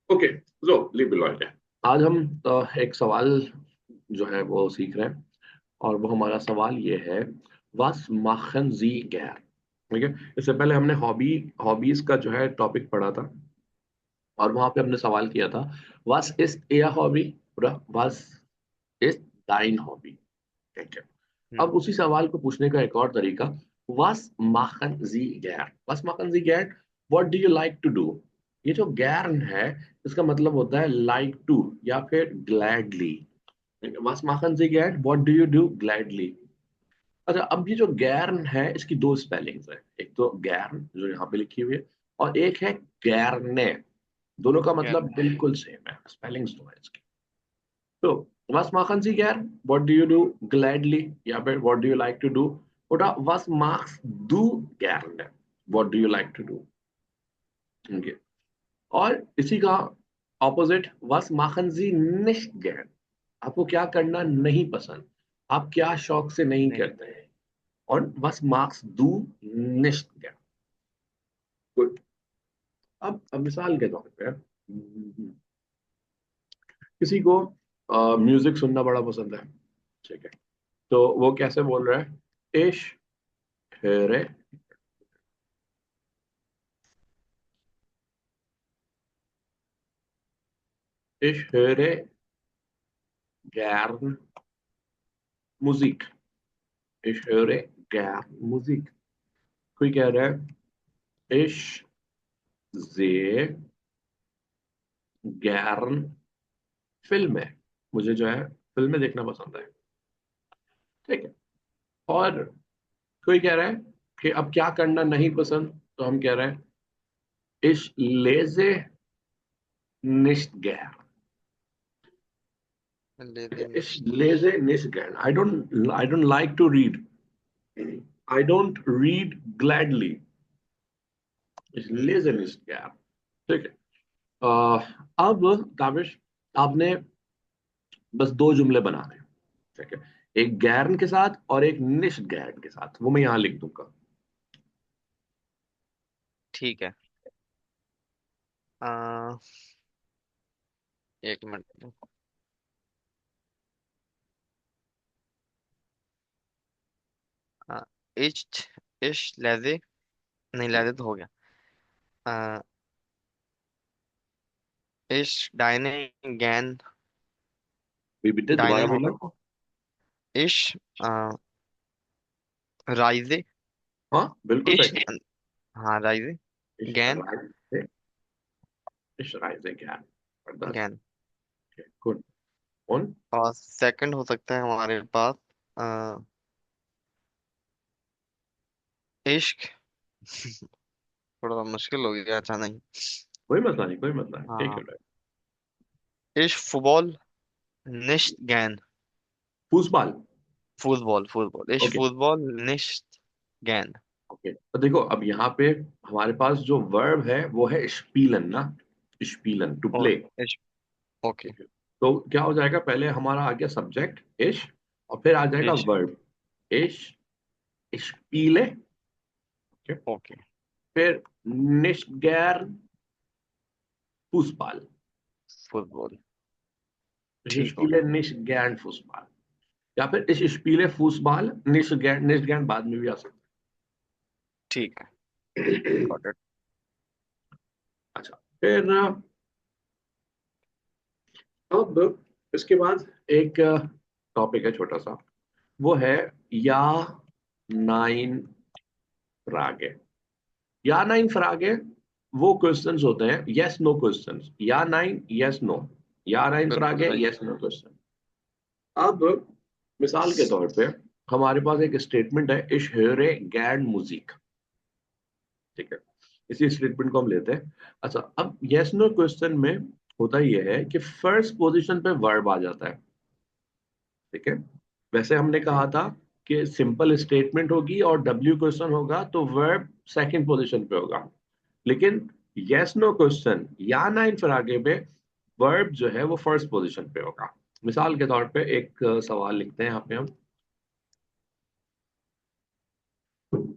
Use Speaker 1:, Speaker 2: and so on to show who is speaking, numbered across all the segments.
Speaker 1: Okay, सो लिब Lloyd है। आज हम एक सवाल जो है वो सीख रहे हैं। और वो हमारा सवाल ये है, वास माखन जी गैर। ठीक है। इससे पहले हमने हॉबीज का जो है टॉपिक पढ़ा था। और वहां पे हमने सवाल किया था, वास इज ए हॉबी, वास इज दाइन हॉबी। ठीक है। अब
Speaker 2: हम्म।
Speaker 1: उसी सवाल को पूछने का एक और तरीका, was machen Sie gern? Was machen Sie gern? What do you like to do? ये जो gern है, इसका मतलब होता है like to या फिर gladly। Was machen Sie gern? What do you do gladly? अच्छा, अब ये जो gern है इसकी दो स्पेलिंग्स है। एक तो gern जो यहाँ पे लिखी हुई है, और एक है gerne। दोनों का
Speaker 2: क्या?
Speaker 1: मतलब बिल्कुल सेम है, स्पेलिंग्स दो है इसकी। तो was machen Sie gern? What do you do gladly? या फिर what do you like to do? oder was machst du gerne? What do you like to do? Okay. और इसी का opposite, was machen Sie nicht gern? आपको क्या करना नहीं पसंद, आप क्या शौक से नहीं
Speaker 2: नहीं।
Speaker 1: करते हैं। और was machst du nicht gern? Good. अब मिसाल के तौर पे किसी को म्यूजिक सुनना बड़ा पसंद है। ठीक है। तो वो कैसे बोल रहा है, इश höre ich höre gern Musik। Ich höre gern Musik। कोई कह रहा है, ich sehe gern फिल्में। मुझे जो है फिल्में देखना पसंद है। ठीक है। और कोई कह रहा है कि अब क्या करना नहीं पसंद, तो हम कह रहे हैं, ich lese nicht gern।
Speaker 2: लेदे
Speaker 1: Ich
Speaker 2: निश्त।
Speaker 1: lese nicht gern। I don't like to read। I don't read gladly। Ich lese nicht gern। ठीक है। अब काविश, आपने बस दो जुमले बनाने हैं। ठीक है। एक गैरन के साथ और एक निश गैरन के साथ, वो मैं यहाँ लिख दूंगा।
Speaker 2: ठीक है। आ, एक मिनट। आ, इश्क। इश्क लेदे। नहीं, लेदे तो हो गया। आ, इश्क डायने गैन।
Speaker 1: भी बेटे
Speaker 2: डायने
Speaker 1: दोबारा
Speaker 2: होगा।
Speaker 1: बोलो।
Speaker 2: इश्क राइजे।
Speaker 1: हाँ, बिल्कुल
Speaker 2: इश्क।
Speaker 1: सही।
Speaker 2: हाँ, राइजे।
Speaker 1: इश
Speaker 2: गैन।
Speaker 1: राइज से, इश राइज से गैरन। फर्दर।
Speaker 2: गैन।
Speaker 1: गुड। ऑन।
Speaker 2: और सेकंड हो सकता है हमारे पास। आ, इश्क। थोड़ा सा मुश्किल हो गया, अच्छा नहीं।
Speaker 1: कोई मसला नहीं, कोई मसला नहीं, टेक
Speaker 2: हाँ।
Speaker 1: Your time.
Speaker 2: इश्क फुटबॉल निश्त गैन।
Speaker 1: फूसबाल।
Speaker 2: फुटबॉल फुटबॉल इश्क
Speaker 1: ओके।
Speaker 2: फुटबॉल निश्त गैन।
Speaker 1: ओके, तो देखो अब यहाँ पे हमारे पास जो वर्ब है वो है स्पीलन ना। स्पीलन टू
Speaker 2: और
Speaker 1: प्ले।
Speaker 2: इश्क। ओके।
Speaker 1: तो क्या हो जाएगा, पहले हमारा आ गया सब्जेक्ट इश, और फिर आ जाएगा
Speaker 2: इश्क।
Speaker 1: वर्ब इश, स्पीले। ओके।
Speaker 2: ओके।
Speaker 1: फिर निष्गैर फुसबाल।
Speaker 2: फुटबॉल।
Speaker 1: इस
Speaker 2: ठीक हो
Speaker 1: स्पीले
Speaker 2: गया।
Speaker 1: निष्गैर फुसबाल, या फिर इस स्पीले फुसबाल निष्गैर, निष्गैर बाद में भी आ सकता
Speaker 2: ठीक है।
Speaker 1: है।
Speaker 2: Got it.
Speaker 1: अच्छा, फिर अब इसके बाद एक टॉपिक है छोटा सा, वो है या नाइन फ्रागे। या नाइन फ्रागे वो क्वेश्चंस होते हैं, यस नो क्वेश्चंस, या नाइन यस नो, या नाइन
Speaker 2: बिल्कुल
Speaker 1: फ्रागे
Speaker 2: सही।
Speaker 1: Yes no question. अब मिसाल के तौर पे हमारे पास एक स्टेटमेंट है, इश höre gern Musik। ठीक है। इसी स्टेटमेंट को हम लेते हैं। अच्छा, अब यस नो क्वेश्चन में होता यह है कि फर्स्ट पोजीशन पे वर्ब आ जाता है। ठीक है। वैसे हमने कहा था कि सिंपल स्टेटमेंट होगी और डब्ल्यू क्वेश्चन होगा तो वर्ब सेकंड पोजीशन पे होगा। लेकिन यस नो क्वेश्चन या ना इन आगे पे वर्ब जो है वो फर्स्ट पोजीशन पे होगा। मिसाल के तौर पे एक सवाल लिखते हैं यहाँ पे हम,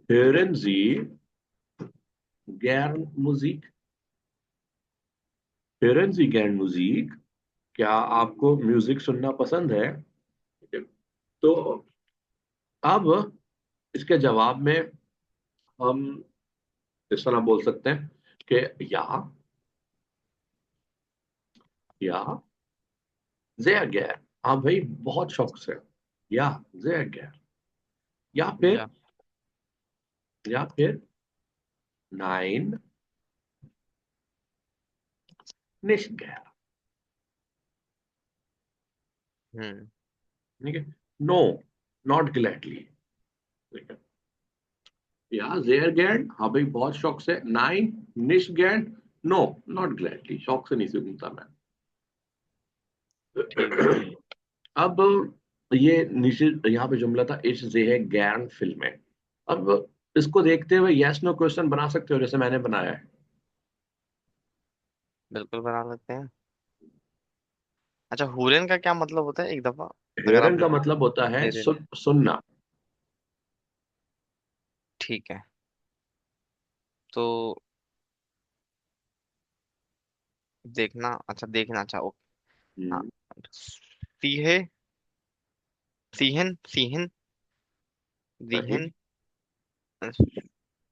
Speaker 1: hören Sie gern Musik? Hören Sie gern Musik? क्या आपको म्यूजिक सुनना पसंद है? ठीक है। तो अब इसके जवाब में हम इस तरह बोल सकते हैं कि या sehr gern। हाँ भाई, बहुत शौक से। या sehr gern। या फिर
Speaker 2: या।
Speaker 1: या फिर nein nicht gern।
Speaker 2: हम्म।
Speaker 1: ठीक है। No not gladly। ठीक है। या sehr gern, हाँ भाई बहुत शौक से। nein nicht gern, no not gladly, शौक से नहीं सुनता मैं।
Speaker 2: ठीक है।
Speaker 1: अब ये निश्चित यहाँ पे जुमला था, इस जे है गैरन फिल्म है। अब इसको देखते हुए यस नो क्वेश्चन बना सकते हो जैसे मैंने बनाया है।
Speaker 2: बिल्कुल बना सकते हैं। अच्छा, हुरेन का क्या मतलब होता है, एक दफा अगर आप
Speaker 1: हेरन का मतलब होता है
Speaker 2: दे देते।
Speaker 1: सुनना।
Speaker 2: ठीक है। तो देखना, अच्छा देखना, अच्छा ओके। हाँ।
Speaker 1: हम्म,
Speaker 2: सीहे, सीहन, सीहन,
Speaker 1: सही।
Speaker 2: दीहन,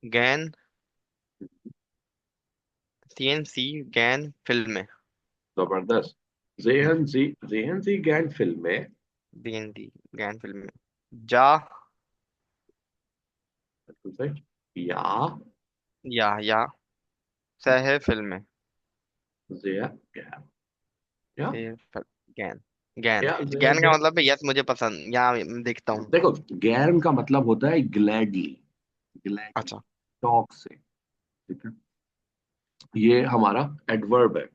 Speaker 2: गैन, सीएन सी, गैन फिल्म में।
Speaker 1: जबरदस्त। जेहन सी गैन फिल्म में।
Speaker 2: दीन दी, गैन फिल्म में। जा,
Speaker 1: बिल्कुल सही। या
Speaker 2: या सह फिल्म में।
Speaker 1: जेया गैन। या
Speaker 2: फिर गैन, गैन।
Speaker 1: या जेया
Speaker 2: गैन का
Speaker 1: गैन।
Speaker 2: मतलब है यस मुझे पसंद, यहाँ देखता हूँ।
Speaker 1: देखो, गैरन का मतलब होता है ग्लैडली। ग्लैडली,
Speaker 2: अच्छा।
Speaker 1: शौक से। ठीक है। ये हमारा एडवर्ब है।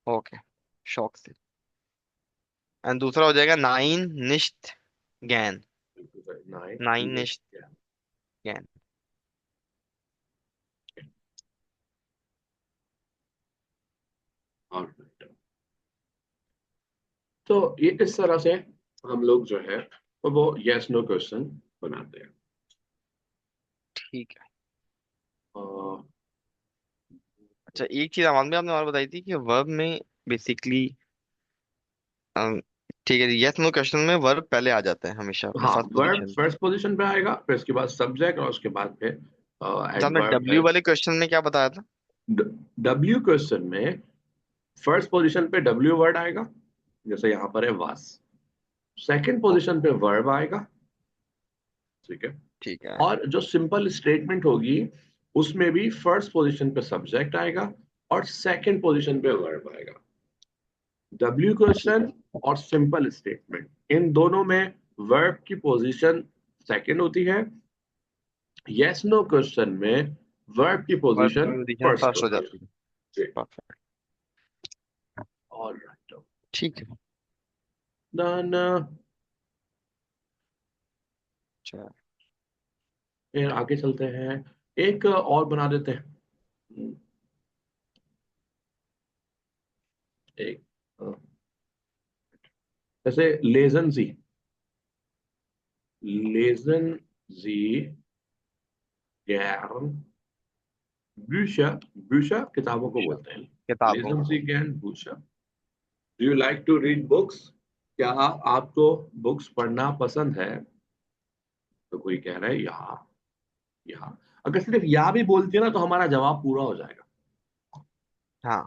Speaker 2: ओके, शौक से। एंड दूसरा हो जाएगा नाइन निश्त गैन।
Speaker 1: बिल्कुल सही। नाइन
Speaker 2: नाइन
Speaker 1: निश्ट
Speaker 2: निश्त
Speaker 1: गैन।
Speaker 2: गैन।
Speaker 1: Alright। तो ये इस तरह से हम लोग जो है वो यस नो क्वेश्चन बनाते हैं।
Speaker 2: ठीक है।
Speaker 1: अ,
Speaker 2: अच्छा, एक चीज आवाज में आपने और बताई थी कि वर्ब में बेसिकली, ठीक है, यस नो क्वेश्चन में वर्ब पहले आ जाता है हमेशा अपने
Speaker 1: हाँ,
Speaker 2: first
Speaker 1: verb
Speaker 2: position.
Speaker 1: First position पे आएगा, फिर उसके बाद सब्जेक्ट, और उसके बाद फिर
Speaker 2: अच्छा, आपने
Speaker 1: एडवर्ब है।
Speaker 2: डब्ल्यू वाले क्वेश्चन में क्या बताया था?
Speaker 1: डब्ल्यू क्वेश्चन में फर्स्ट पोजीशन पे डब्ल्यू वर्ड आएगा, जैसे यहाँ पर है वास। Second
Speaker 2: okay.
Speaker 1: पोजीशन पे वर्ब आएगा। ठीक है।
Speaker 2: ठीक है।
Speaker 1: और जो सिंपल स्टेटमेंट होगी उसमें भी फर्स्ट पोजीशन पे सब्जेक्ट आएगा और सेकंड पोजीशन पे वर्ब आएगा। डब्ल्यू
Speaker 2: ठीक
Speaker 1: क्वेश्चन
Speaker 2: है।
Speaker 1: और सिंपल स्टेटमेंट, इन दोनों में वर्ब की पोजीशन सेकंड होती है। यस नो क्वेश्चन में वर्ब की
Speaker 2: वर्ब
Speaker 1: पोजीशन
Speaker 2: की पोजीशन
Speaker 1: फर्स्ट
Speaker 2: फर्स्ट हो
Speaker 1: होती है।
Speaker 2: जाती है।
Speaker 1: जी।
Speaker 2: परफेक्ट।
Speaker 1: ऑलराइट।
Speaker 2: ठीक है।
Speaker 1: डन।
Speaker 2: अच्छा।
Speaker 1: फिर आगे चलते हैं, एक और बना देते हैं। एक जैसे लेजन जी। लेजन जी गैर ब्यूशा। ब्यूशा किताबों को
Speaker 2: अच्छा,
Speaker 1: बोलते हैं।
Speaker 2: किताबों
Speaker 1: लेजन
Speaker 2: को।
Speaker 1: जी गैर ब्यूशा। Do you like to read books? क्या आपको बुक्स पढ़ना पसंद है? तो कोई कह रहा है या। अगर सिर्फ या भी बोलती है ना तो हमारा जवाब पूरा हो जाएगा।
Speaker 2: हाँ।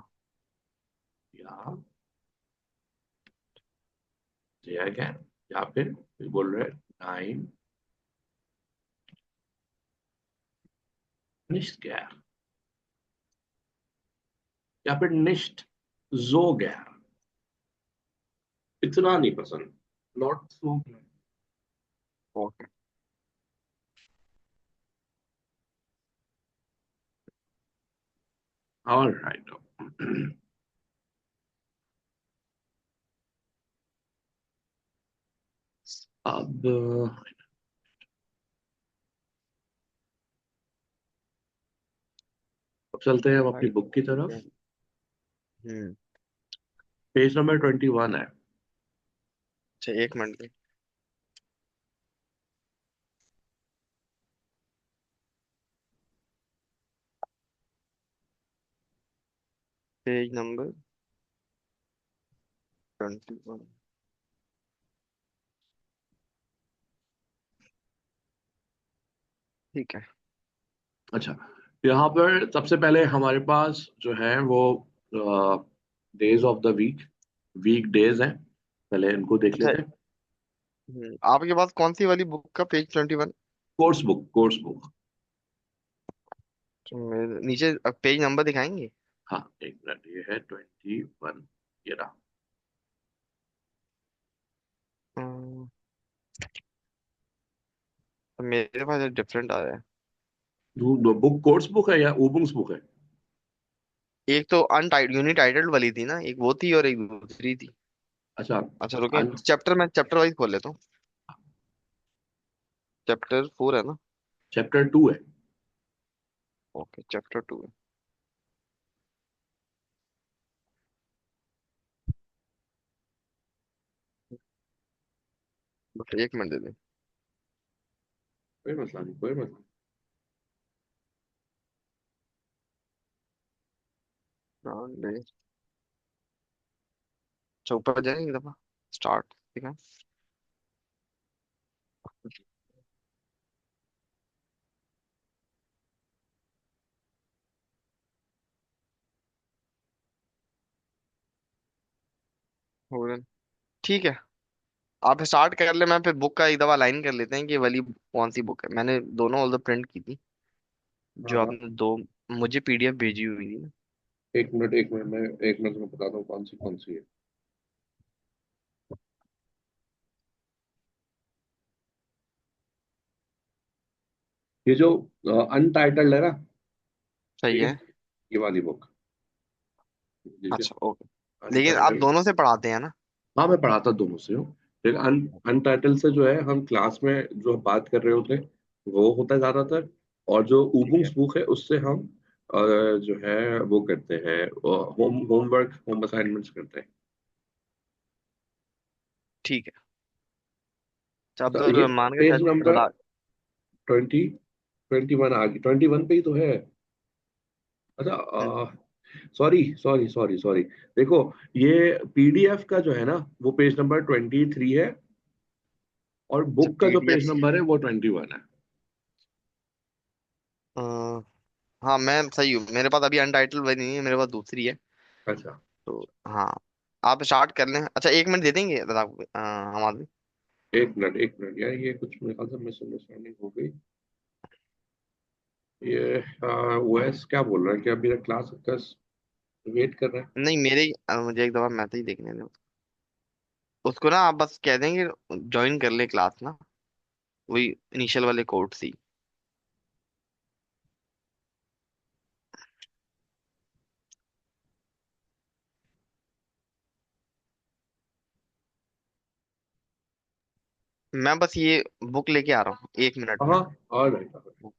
Speaker 1: या गैर, या फिर बोल रहे नाइन निश्ट गैर, या फिर निश्ट जो गैर, इतना नहीं पसंद, नॉट सो।
Speaker 2: ओके।
Speaker 1: ऑलराइट। अब अब चलते हैं हम अपनी
Speaker 2: भाई
Speaker 1: बुक की
Speaker 2: ठीक है।
Speaker 1: तरफ।
Speaker 2: हम्म।
Speaker 1: पेज नंबर 21 है।
Speaker 2: अच्छा, एक मिनट। Page number 21। ठीक है।
Speaker 1: अच्छा, यहाँ पर सबसे पहले हमारे पास जो है वो days of the week, week days हैं, पहले इनको देख
Speaker 2: अच्छा।
Speaker 1: लेते हैं।
Speaker 2: आपके पास कौन सी वाली बुक का page 21?
Speaker 1: Course book, course book.
Speaker 2: मेरे नीचे पेज नंबर दिखाएंगे?
Speaker 1: हाँ एक मिनट, ये है 21, ये रहा।
Speaker 2: हम्म, तो मेरे पास डिफरेंट आ रहा है।
Speaker 1: बुक कोर्स बुक है या ओबुंग्स बुक है?
Speaker 2: एक तो अनटाइट यूनिटाइटल्ड वाली थी ना, एक वो थी और एक दूसरी थी।
Speaker 1: अच्छा।
Speaker 2: अच्छा रुके, चैप्टर मैं चैप्टर वाइज खोल लेता हूँ। चैप्टर 4 है ना?
Speaker 1: चैप्टर 2 है।
Speaker 2: ओके, चैप्टर 2 है। बस एक मिनट दे दे।
Speaker 1: कोई मसला नहीं, कोई मसला
Speaker 2: हाँ, ले। अच्छा, ऊपर जाए एक दफा। स्टार्ट। ठीक है। हो गया। ठीक है। आप स्टार्ट कर ले, मैं फिर बुक का एक दफा लाइन कर लेते हैं कि ये वाली कौन सी बुक है। मैंने दोनों ऑल द प्रिंट की थी,
Speaker 1: नहीं। हाँ
Speaker 2: जो
Speaker 1: हाँ।
Speaker 2: आपने दो मुझे पीडीएफ भेजी हुई थी ना।
Speaker 1: एक मिनट, एक मिनट, मैं एक मिनट में बताता हूँ कौन सी है। ये जो अनटाइटल्ड है ना,
Speaker 2: सही
Speaker 1: ये
Speaker 2: है।
Speaker 1: ये वाली बुक, ठीक है।
Speaker 2: अच्छा ओके। लेकिन आप
Speaker 1: अनटाइटल्ड।
Speaker 2: दोनों से पढ़ाते हैं ना?
Speaker 1: हाँ मैं पढ़ाता दोनों से हूँ, लेकिन अनटाइटल से जो है हम क्लास में जो बात कर रहे होते हैं वो होता है ज्यादातर। और जो
Speaker 2: ठीक है।
Speaker 1: उबुंक्स बुक है उससे हम जो है वो करते हैं, होमवर्क, होम असाइनमेंट्स करते हैं।
Speaker 2: ठीक है। अच्छा, अब
Speaker 1: तो ये
Speaker 2: तो मान के
Speaker 1: पेज
Speaker 2: शायद
Speaker 1: नंबर 21 आ गई, 21 पे ही तो है। अच्छा, सॉरी सॉरी सॉरी सॉरी, देखो, ये पीडीएफ का जो है ना वो पेज नंबर 23 है, और
Speaker 2: अच्छा
Speaker 1: बुक का जो पेज
Speaker 2: पीडीएफ।
Speaker 1: नंबर है वो 21 है।
Speaker 2: हाँ मैं सही हूँ, मेरे पास अभी अनटाइटल वाली नहीं है, मेरे पास दूसरी है।
Speaker 1: अच्छा,
Speaker 2: तो हाँ, आप स्टार्ट कर लें। अच्छा, एक मिनट दे देंगे दादा को, हम आदमी।
Speaker 1: एक मिनट, एक मिनट यार, ये कुछ मेरे ख्याल से मिसअंडरस्टैंडिंग हो गई। ये ओएस क्या बोल रहा है कि अभी तक क्लास का वेट कर रहे हैं?
Speaker 2: नहीं मेरे मुझे एक दफा मैसेज देखने दो। उसको ना आप बस कह देंगे ज्वाइन कर ले क्लास ना, वही इनिशियल वाले कोड सी। मैं बस ये बुक लेके आ रहा हूँ 1 मिनट में।
Speaker 1: हाँ, और राइट।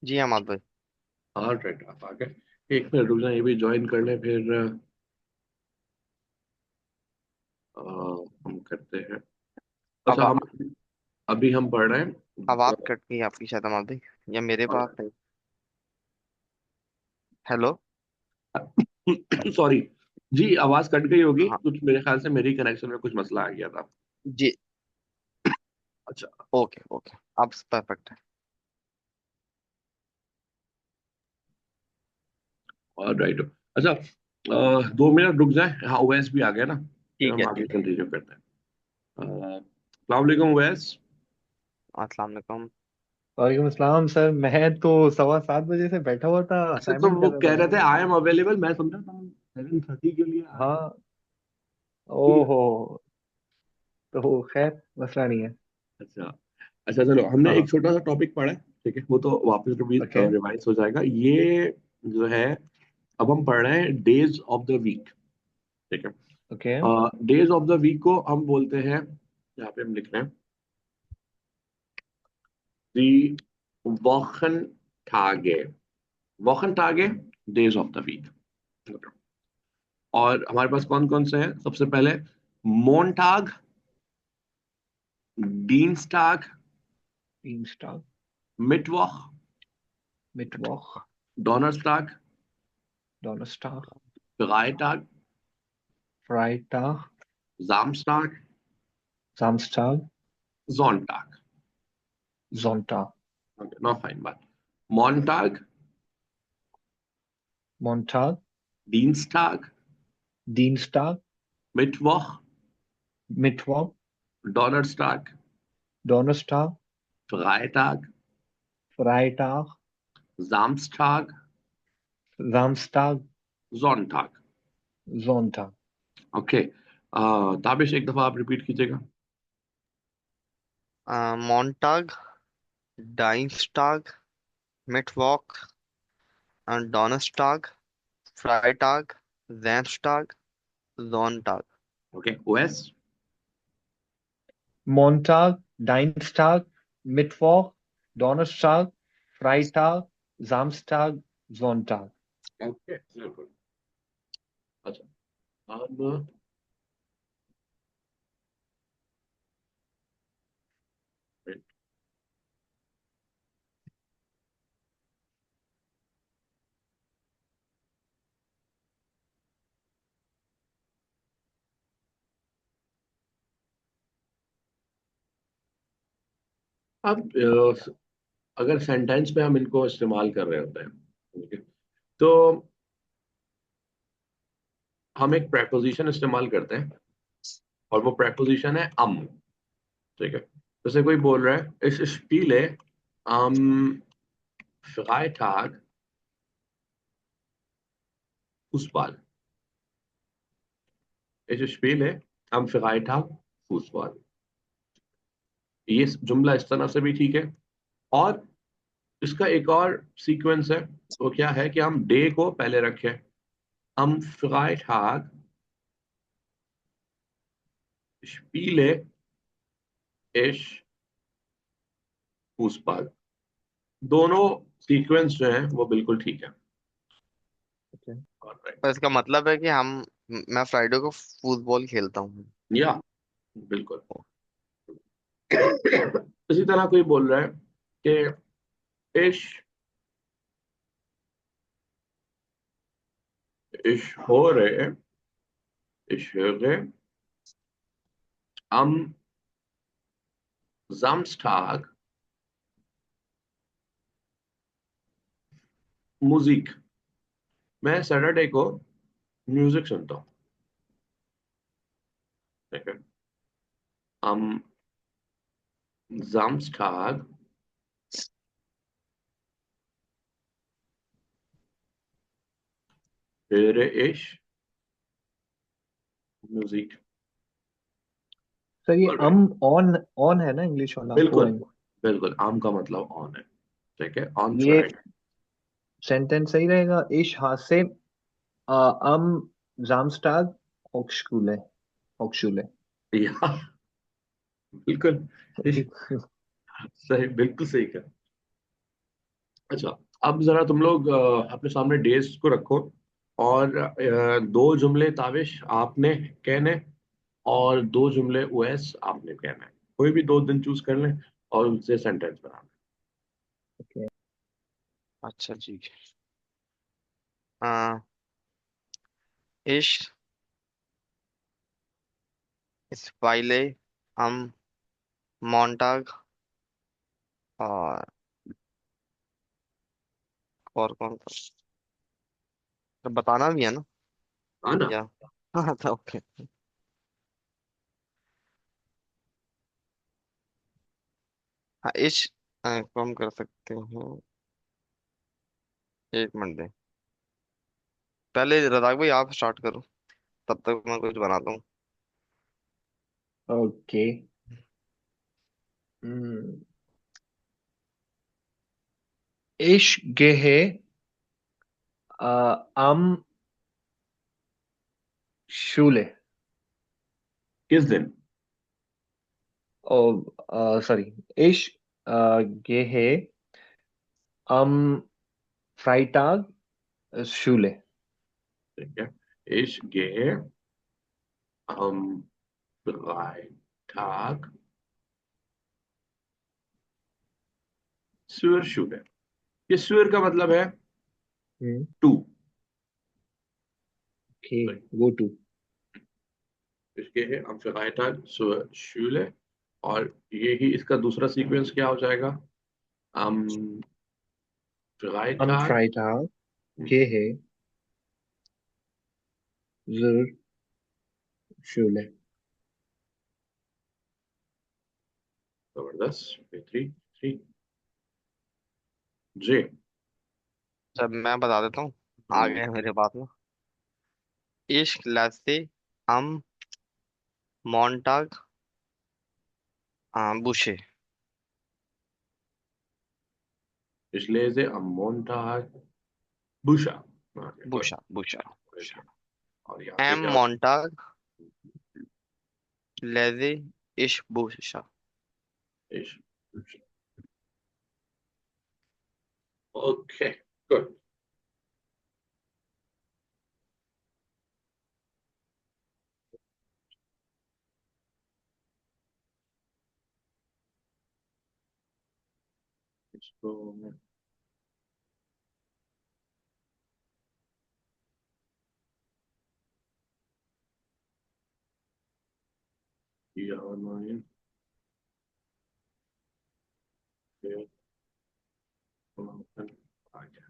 Speaker 2: जी हाँ, मात भाई।
Speaker 1: हाँ राइट, आप आ गए। एक मिनट रुक जाए, ये भी ज्वाइन कर लें फिर हम करते हैं।
Speaker 2: अब
Speaker 1: अच्छा, हम अभी हम पढ़ रहे
Speaker 2: आवाज
Speaker 1: हैं।
Speaker 2: कट गई आपकी शायद मात भाई, या मेरे पास
Speaker 1: और
Speaker 2: है। हेलो।
Speaker 1: सॉरी जी, आवाज कट गई होगी
Speaker 2: हाँ
Speaker 1: कुछ, मेरे ख्याल से मेरी कनेक्शन में कुछ मसला आ गया था।
Speaker 2: जी।
Speaker 1: अच्छा,
Speaker 2: ओके ओके, अब परफेक्ट है।
Speaker 1: और राइट। अच्छा, 2 मिनट रुक जाए, हाँ ओएस भी आ गया ना, फिर
Speaker 2: ठीक
Speaker 1: हम
Speaker 2: है
Speaker 1: आगे
Speaker 2: ठीक है।
Speaker 1: कंटिन्यू करते हैं। अस्सलाम वालेकुम ओएस।
Speaker 2: अस्सलाम वालेकुम।
Speaker 3: वालेकुम अस्सलाम सर। मैं तो 7:15 बजे से बैठा हुआ था,
Speaker 1: अच्छा, तो
Speaker 3: असाइनमेंट
Speaker 1: वो
Speaker 3: कर रहा
Speaker 1: कह
Speaker 3: था
Speaker 1: रहे थे
Speaker 3: सर।
Speaker 1: आई एम अवेलेबल, मैं समझा था 7:30 के लिए आ रहे हैं।
Speaker 3: हाँ।
Speaker 1: ठीक है।
Speaker 3: ओहो। तो खैर मसला नहीं है।
Speaker 1: अच्छा। अच्छा चलो, हमने एक
Speaker 3: हाँ।
Speaker 1: छोटा सा टॉपिक पढ़ा है, ठीक है, वो तो वापस
Speaker 3: ओके।
Speaker 1: रिवाइज हो जाएगा ये जो है। अब हम पढ़ रहे हैं डेज ऑफ द वीक, ठीक है।
Speaker 3: Okay.
Speaker 1: Days of the week को हम बोलते हैं, यहाँ पे हम लिख रहे हैं, दी वॉखनटागे। वॉखनटागे, डेज ऑफ द वीक। और हमारे पास कौन कौन से हैं? सबसे पहले मोन्टाग, डीन्स्टाग,
Speaker 3: Dienstag,
Speaker 1: मिटवॉक,
Speaker 3: Mittwoch,
Speaker 1: डोनरस्टाग,
Speaker 3: Donnerstag,
Speaker 1: फ्राइटाग,
Speaker 3: Freitag,
Speaker 1: जामस्टाग,
Speaker 3: Samstag,
Speaker 1: Sonntag.
Speaker 3: Sonntag,
Speaker 1: Okay, noch einmal. Montag,
Speaker 3: Montag,
Speaker 1: Dienstag,
Speaker 3: Dienstag,
Speaker 1: Mittwoch,
Speaker 3: Mittwoch,
Speaker 1: Donnerstag,
Speaker 3: Donnerstag,
Speaker 1: Freitag,
Speaker 3: Freitag,
Speaker 1: Samstag,
Speaker 3: Samstag,
Speaker 1: Sonntag.
Speaker 3: Sonntag.
Speaker 1: Okay. Tabish एक दफा आप रिपीट कीजिएगा।
Speaker 2: मॉन्टाग, डाइनस्टाग, मिटवॉक, डॉनस्टाग, फ्राइटाग, जैमस्टाग, जोनटाग।
Speaker 1: ओके, ओएस।
Speaker 3: Montag, Dienstag, Mittwoch, Donnerstag, Freitag, Samstag, Sonntag.
Speaker 1: Okay, बिल्कुल। अच्छा, अब अब अगर सेंटेंस में हम इनको इस्तेमाल कर रहे होते हैं, ठीक है, तो हम एक प्रेपोजिशन इस्तेमाल करते हैं, और वो प्रेपोजिशन है अम, ठीक है। जैसे कोई बोल रहा है, इस स्पीले am Freitag Fußball. Ich spiele am Freitag Fußball. ये जुमला इस तरह से भी ठीक है। और इसका एक और सीक्वेंस है, वो क्या है कि हम डे को पहले रखें। am Freitag spiele ich Fußball। दोनों सीक्वेंस जो है वो बिल्कुल ठीक है।
Speaker 3: Okay.
Speaker 2: तो
Speaker 1: Alright.
Speaker 2: इसका मतलब है कि हम मैं फ्राइडे को फुटबॉल खेलता हूँ।
Speaker 1: या बिल्कुल। इसी तरह कोई बोल रहा है कि ich ich höre ich höre am Samstag Musik। मैं सैटरडे को म्यूजिक सुनता हूँ, ठीक है। am Samstag höre ich Musik।
Speaker 3: Sir ये
Speaker 1: Alright.
Speaker 3: ऑन ऑन है ना इंग्लिश वाला ओ
Speaker 1: बिल्कुल,
Speaker 3: एन।
Speaker 1: बिल्कुल आम का मतलब ऑन है, ठीक है, ऑन
Speaker 3: ये
Speaker 1: फ्राइडे।
Speaker 3: सेंटेंस सही रहेगा। इस हास्य अम जामस्टाग होक्सकूले होक्सकूले।
Speaker 1: या बिल्कुल सही, बिल्कुल सही कहा। अच्छा, अब जरा तुम लोग अपने सामने डेज को रखो, और दो जुमले ताविश आपने कहने, और दो जुमले ओएस आपने कहना है। कोई भी दो दिन चूज कर लें और उनसे सेंटेंस बनाना
Speaker 3: ओके।
Speaker 2: अच्छा जी। आ, इश स्पाइले हम मॉन्टाग, और कौन था? तो बताना भी है ना?
Speaker 1: है ना।
Speaker 2: या हाँ था, ओके। हाँ इश को हम कर सकते हैं। एक मिनट दे, पहले रजाक भाई आप स्टार्ट करो, तब तक मैं कुछ बनाता हूँ।
Speaker 3: Okay. Hmm, Ich gehe am Schule.
Speaker 1: किस दिन?
Speaker 3: Oh, sorry. Ich gehe am Freitag Schule.
Speaker 1: ठीक है, ich gehe am Freitag zur Schule। ये sur का मतलब है
Speaker 3: हम्म।
Speaker 1: To.
Speaker 3: Okay, go to.
Speaker 1: ich gehe am Freitag zur Schule, और यही इसका दूसरा सीक्वेंस क्या हो जाएगा? am
Speaker 3: Am
Speaker 1: Freitag।
Speaker 3: Freitag gehe zur Schule.
Speaker 1: जबरदस्त, थ्री थ्री। जे।
Speaker 2: जब मैं बता देता हूँ, आ
Speaker 1: हम्म,
Speaker 2: गए मेरे पास में। इश्क लैसे हम मॉन्टाग bushy.
Speaker 1: ich lese am Montag Bücher। Okay, good,
Speaker 2: बुशा बुशा
Speaker 1: very
Speaker 2: बुशा।
Speaker 1: good। और यहाँ पे
Speaker 2: एम
Speaker 1: क्या?
Speaker 2: मॉन्टाग लेजे इश बुशा।
Speaker 1: ich, okay, good. इसको किया ऑनलाइन, फिर आ गया।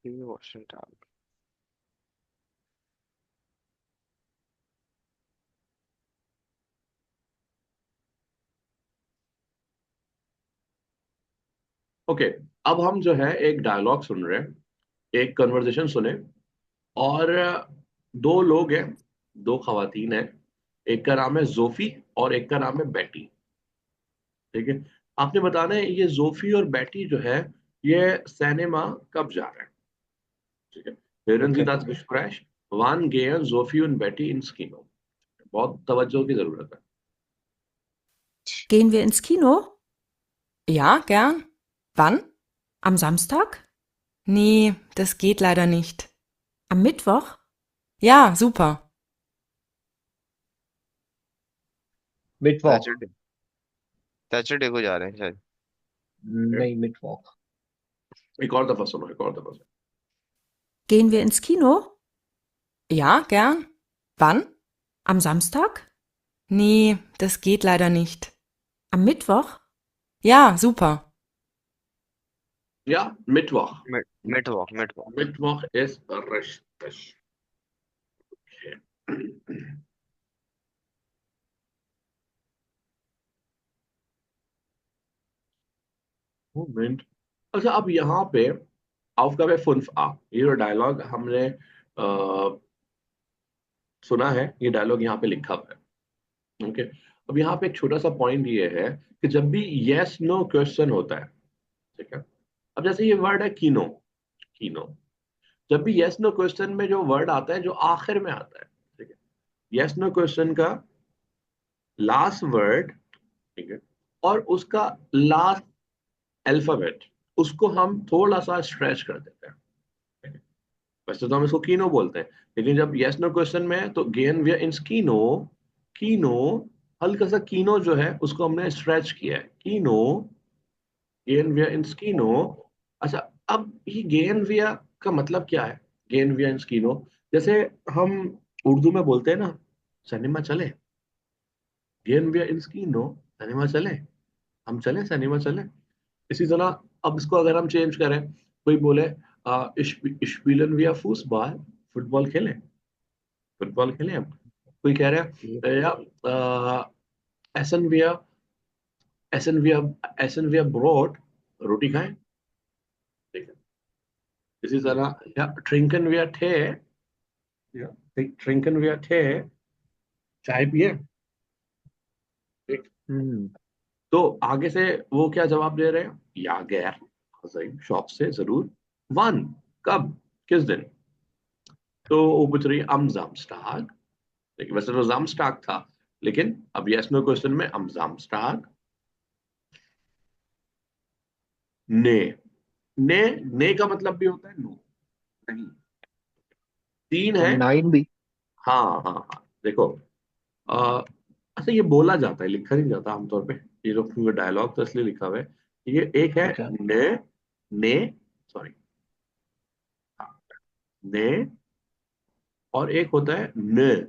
Speaker 2: वॉशिंगटन।
Speaker 1: ओके, अब हम जो है एक डायलॉग सुन रहे हैं, एक कन्वर्सेशन सुने, और दो लोग हैं, दो खवातीन हैं। एक का नाम है जोफी और एक का नाम है बेटी। ठीक है, आपने बताना है ये जोफी और बेटी जो है, ये सिनेमा कब जा रहा है। ठीक है, hören Sie
Speaker 3: okay.
Speaker 1: das Gespräch? Wann gehen Sophie und Betty ins Kino? बहुत तवज्जो की जरूरत है।
Speaker 4: Gehen wir ins Kino? Ja, gern. Wann? Am Samstag? Nee, das geht leider nicht. Am Mittwoch? Ja, super.
Speaker 3: मिडवॉक।
Speaker 2: सैटरडे। सैटरडे को जा रहे हैं शायद।
Speaker 3: नहीं, मिडवॉक।
Speaker 1: एक और दफा सुनो, एक और दफा सुनो।
Speaker 4: Gehen wir ins Kino? Ja, gern. Wann? Am Samstag? Nee, das geht leider nicht. Am Mittwoch? Ja, super.
Speaker 1: या मिटवॉक।
Speaker 2: मिडवॉक मिडवॉक।
Speaker 1: मिटवॉक इज richtig। मोमेंट। अच्छा, अब यहाँ पे Aufgabe 5a, ये जो डायलॉग हमने सुना है, ये डायलॉग यहाँ पे लिखा हुआ है। ओके, अब यहाँ पे एक छोटा सा पॉइंट ये है कि जब भी यस नो क्वेश्चन होता है, ठीक है, अब जैसे ये वर्ड है कीनो, कीनो, जब भी यस नो क्वेश्चन में जो वर्ड आता है जो आखिर में आता है, ठीक है, यस नो क्वेश्चन का लास्ट वर्ड, ठीक है, और उसका लास्ट अल्फाबेट, उसको हम थोड़ा सा स्ट्रेच कर देते हैं। ठीक है? वैसे तो हम इसको कीनो बोलते हैं, लेकिन जब यस नो क्वेश्चन में है तो गेन वी इन कीनो, कीनो, हल्का सा कीनो जो है उसको हमने स्ट्रेच किया है, कीनो, गेन वी इन कीनो। अच्छा, अब ये गेन विया का मतलब क्या है? गेन विया इन कीनो, जैसे हम उर्दू में बोलते हैं ना, सिनेमा चले, गेन विया इन कीनो, सिनेमा चले, हम चले सिनेमा चले। इसी तरह अब इसको अगर हम चेंज करें, कोई बोले स्पीलन विया फुटबॉल, फुटबॉल खेलें, फुटबॉल खेलें हम। कोई कह रहा है या एसन विया, एसन विया, एसन विया ब्रोड, रोटी खाएं। ठीक है, इसी तरह या ट्रिंकन विया थे, ट्रिंकन वी थे, चाय पिए। ठीक।
Speaker 3: हम्म।
Speaker 1: तो आगे से वो क्या जवाब दे रहे हैं, या गैर, सही शॉप से जरूर। वन, कब, किस दिन। तो वो पूछ रही है अम जामस्टाग, लेकिन वैसे तो जामस्टाग था, लेकिन अब यस नो क्वेश्चन में अम जामस्टाग ने। ने का मतलब भी होता है नो, नहीं। तीन
Speaker 3: और
Speaker 1: है।
Speaker 3: नाइन भी।
Speaker 1: हाँ हाँ हाँ, देखो, अ, अच्छा ये बोला जाता है, लिखा नहीं जाता आमतौर पे। ये जो डायलॉग तो इसलिए लिखा हुआ है। ये एक है
Speaker 3: अच्छा।
Speaker 1: ने, ने, सॉरी, ने, और एक होता है न,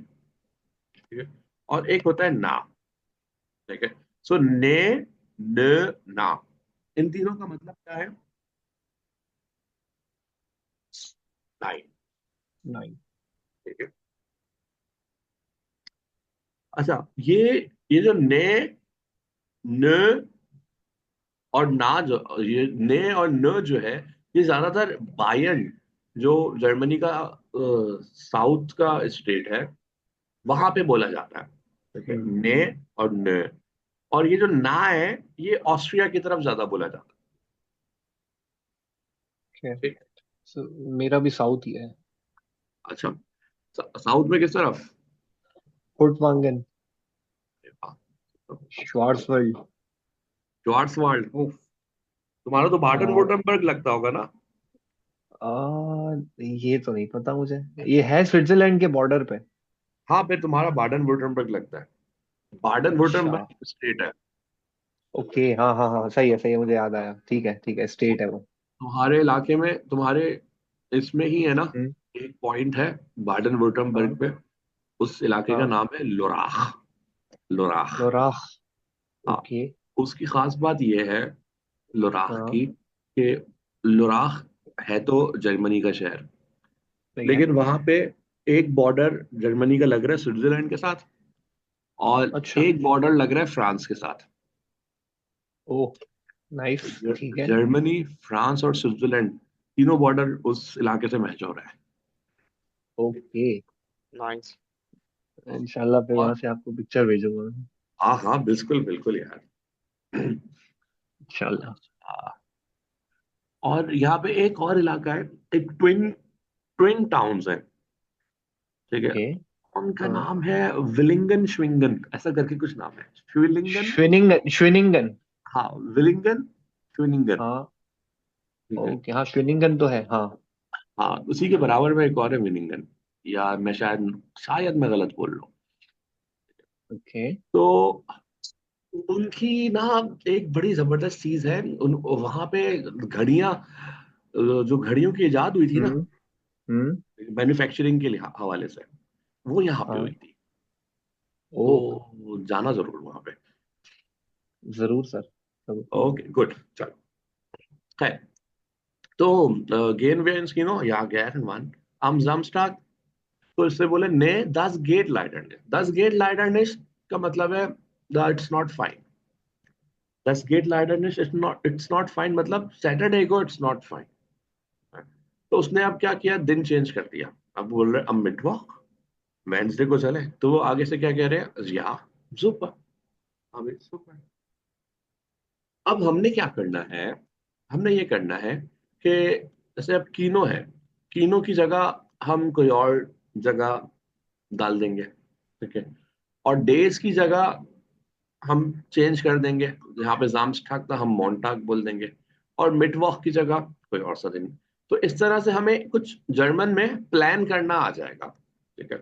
Speaker 1: ठीक है, और एक होता है ना। ठीक है। सो ने, न, ना, इन तीनों का मतलब क्या है, नाइन।
Speaker 3: नाइन।
Speaker 1: ठीक है। अच्छा, ये जो ने, न और ना, जो ये ने और न जो है, ये ज्यादातर बायर्न, जो जर्मनी का साउथ का स्टेट है, वहां पे बोला जाता है। ठीक है,
Speaker 3: हम्म।
Speaker 1: ने और न। और ये जो ना है, ये ऑस्ट्रिया की तरफ ज्यादा बोला जाता
Speaker 3: Okay.
Speaker 1: है। ठीक।
Speaker 3: So, मेरा भी साउथ ही है।
Speaker 1: अच्छा, साउथ में किस तरफ।
Speaker 3: फुटवांगन। श्वार्ट्सवल्ड।
Speaker 1: जॉर्ट्सवाल्ड, तुम्हारा तो बाटन
Speaker 3: हाँ।
Speaker 1: वुर्टनबर्ग लगता होगा ना।
Speaker 3: ये तो नहीं पता मुझे। ये है स्विट्जरलैंड के बॉर्डर पे।
Speaker 1: हाँ, फिर तुम्हारा बाटन वुर्टनबर्ग लगता है। बाटन
Speaker 3: अच्छा।
Speaker 1: वुर्टनबर्ग स्टेट है।
Speaker 3: ओके, हाँ हाँ हाँ, सही है, मुझे याद आया। ठीक है, स्टेट है वो।
Speaker 1: तुम्हारे इलाके में, तुम्हारे इसमें ही है ना,
Speaker 3: हम्म।
Speaker 1: एक पॉइंट है बाटन वुर्टनबर्ग
Speaker 3: हाँ
Speaker 1: पे। उस इलाके का
Speaker 3: हाँ।
Speaker 1: नाम है लोराह। लोराह।
Speaker 3: लोराख।
Speaker 1: हाँ।
Speaker 3: ओके।
Speaker 1: उसकी खास बात यह है लोराह
Speaker 3: हाँ।
Speaker 1: की, कि लोराह है तो जर्मनी का शहर,
Speaker 3: सही है।
Speaker 1: लेकिन वहां पे एक बॉर्डर जर्मनी का लग रहा है स्विट्जरलैंड के साथ, और
Speaker 3: अच्छा।
Speaker 1: एक बॉर्डर लग रहा है फ्रांस के साथ।
Speaker 3: ओह, नाइस। ठीक है।
Speaker 1: जर्मनी, फ्रांस और स्विट्जरलैंड, तीनों बॉर्डर उस इलाके से मैच हो रहा है।
Speaker 3: ओके।
Speaker 2: नाइस।
Speaker 3: इंशाल्लाह फिर
Speaker 1: और
Speaker 3: वहां से आपको पिक्चर भेजूंगा मैं।
Speaker 1: हाँ हाँ, बिल्कुल बिल्कुल यार।
Speaker 3: इंशाल्लाह।
Speaker 1: हाँ, और यहाँ पे एक और इलाका है, एक ट्विन ट्विन टाउन्स है। ठीक है।
Speaker 3: ओके।
Speaker 1: उनका
Speaker 3: हाँ।
Speaker 1: नाम है विलिंगन श्विंगन, ऐसा करके कुछ नाम है, श्विलिंगन।
Speaker 3: श्विनिंगन, श्विनिंगन।
Speaker 1: हाँ, विलिंगन, श्विनिंगन।
Speaker 3: हाँ।
Speaker 1: ठीक है।
Speaker 3: ओके, हाँ, श्विनिंगन तो है, हाँ।
Speaker 1: हाँ, उसी के बराबर में एक और है विलिंगन, या मैं शायद शायद मैं गलत बोल रहा हूँ।
Speaker 3: ओके।
Speaker 1: तो उनकी ना एक बड़ी जबरदस्त चीज है, उन वहां पे घड़ियां, जो घड़ियों की इजाद हुई थी ना,
Speaker 3: हम्म। हम्म।
Speaker 1: मैन्युफैक्चरिंग के हवाले से, वो यहाँ पे हुई
Speaker 3: हाँ।
Speaker 1: थी।
Speaker 3: ओ।
Speaker 1: तो जाना जरूर वहां पे।
Speaker 3: जरूर सर, जरूर।
Speaker 1: ओके गुड, चलो। खैर, तो गेन वेन्स की नो या गैर वन am Samstag, तो इससे बोले ने दस गेट लाइडरनेस। दस गेट लाइडरनेस का मतलब है इट्स नॉट फाइन। दस गेट लाइडरनेस इट्स नॉट फाइन, मतलब सैटरडे को इट्स नॉट फाइन। तो उसने अब क्या किया, दिन चेंज कर दिया। अब बोल रहे अब मिटवॉक, वेंसडे को चले, तो वो आगे से क्या कह रहे हैं, या सुपर, अब सुपर। अब हमने क्या करना है, हमने ये करना है कि जैसे अब कीनो है, कीनो की जगह हम कोई और जगह डाल देंगे। ठीक है। और डेज की जगह हम चेंज कर देंगे, यहाँ पे जामस्टाग था हम मोन्टाग बोल देंगे, और मिटवॉक की जगह कोई और सा दिन। तो इस तरह से हमें कुछ जर्मन में प्लान करना आ जाएगा। ठीक है।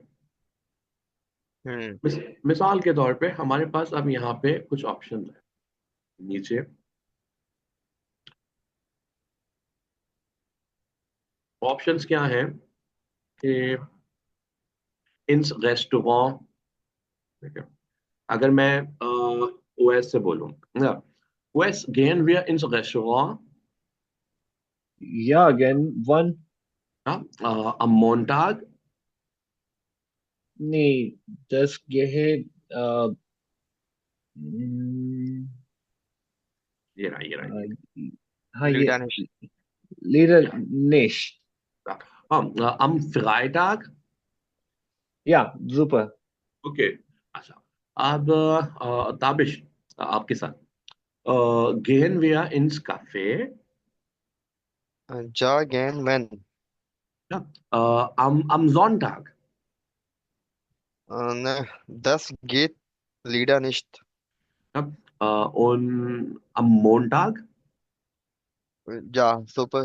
Speaker 2: हम्म।
Speaker 1: मिसाल के तौर पे हमारे पास अब यहाँ पे कुछ ऑप्शन है नीचे। ऑप्शंस क्या हैं कि इन रेस्टोरेंट, ठीक है, अगर मैं ओएस से बोलूँ, OS gehen wir ins Restaurant
Speaker 3: या अगेन वन।
Speaker 1: am Montag।
Speaker 3: नहीं, जस्ट ये है। अ, हम्म,
Speaker 1: ये रहा, ये रहा, ये
Speaker 3: हाँ, ये
Speaker 2: लीडानिश।
Speaker 3: लिटल निश।
Speaker 1: रहा। am Freitag।
Speaker 3: Ja, super.
Speaker 1: Okay. अच्छा, अब ताबिश, आपके साथ gehen wir ins Café?
Speaker 2: जा गैन मैन।
Speaker 1: Ja, am Sonntag?
Speaker 2: Ne, das geht leider nicht.
Speaker 1: Ja, und am Montag?
Speaker 2: Ja, super.